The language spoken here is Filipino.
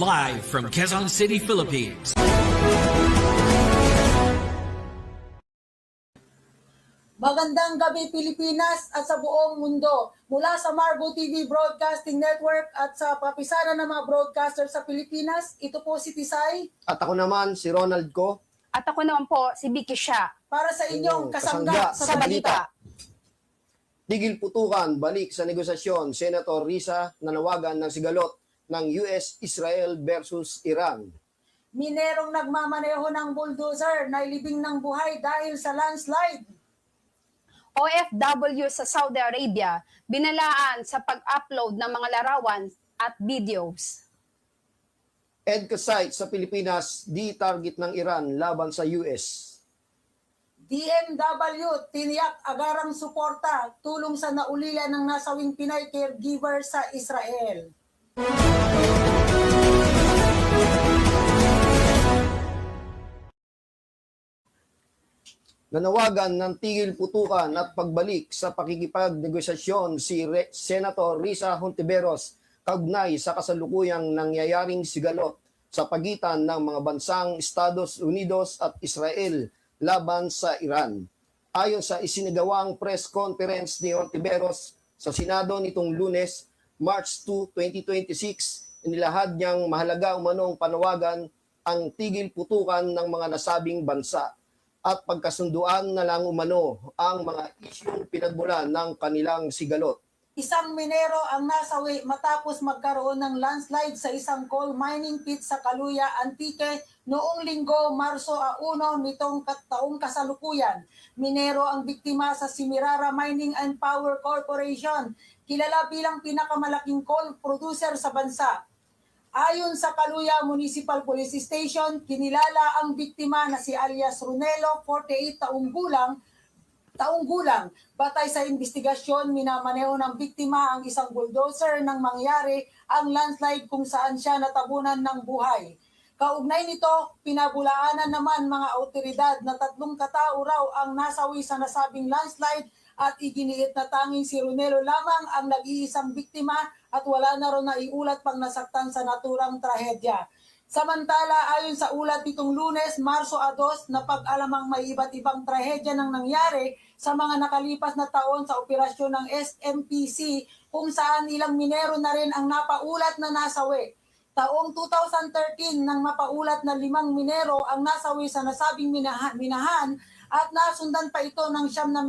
live from Quezon City, Philippines. Magandang gabi Pilipinas at sa buong mundo. Mula sa Margo TV Broadcasting Network at sa kapisanan ng mga broadcaster sa Pilipinas, ito po si Tisay. At ako naman, si Ronald Ko. At ako naman po, si Vicky Siya. Para sa inyong kasangga sa balita. Tigil putukan, balik sa negosasyon, Senator Risa nanawagan ng sigalot ng US-Israel versus Iran. Minerong nagmamaneho ng bulldozer na ilibing ng buhay dahil sa landslide. OFW sa Saudi Arabia, binalaan sa pag-upload ng mga larawan at videos. EDCA site sa Pilipinas, di target ng Iran laban sa US. DMW, tiniyak agarang suporta, tulong sa naulila ng nasawing Pinay caregiver sa Israel. Nanawagan ng tigil putukan at pagbalik sa pakikipagnegosasyon si Senator Risa Hontiveros kaugnay sa kasalukuyang nangyayaring sigalot sa pagitan ng mga bansang Estados Unidos at Israel laban sa Iran. Ayon sa isinagawang press conference ni Hontiveros sa Senado nitong Lunes, March 2, 2026, inilahad niyang mahalaga umanong panawagan ang tigil putukan ng mga nasabing bansa at pagkasunduan na lang umano ang mga isyong pinagmulan ng kanilang sigalot. Isang minero ang nasawi matapos magkaroon ng landslide sa isang coal mining pit sa Caluya, Antique noong Linggo, Marso 1 nitong taong kasalukuyan. Minero ang biktima sa Simirara Mining and Power Corporation, kilala bilang pinakamalaking coal producer sa bansa. Ayon sa Caluya Municipal Police Station, kinilala ang biktima na si alias Runelo, 48 taong gulang. Batay sa investigasyon, minamaneho ng biktima ang isang bulldozer nang mangyari ang landslide kung saan siya natabunan ng buhay. Kaugnay nito, pinabulaanan naman mga awtoridad na 3 katao raw ang nasawi sa nasabing landslide at iginiit na tanging si Runelo lamang ang nag-iisang biktima at wala na rin naiulat pang nasaktan sa naturang trahedya. Samantala, ayon sa ulat nitong Lunes, Marso 2, napag-alamang may iba't ibang trahedya nang nangyari sa mga nakalipas na taon sa operasyon ng SMPC kung saan ilang minero na rin ang napaulat na nasawi. Taong 2013 nang mapaulat na 5 minero ang nasawi sa nasabing minahan at nasundan pa ito ng 9 na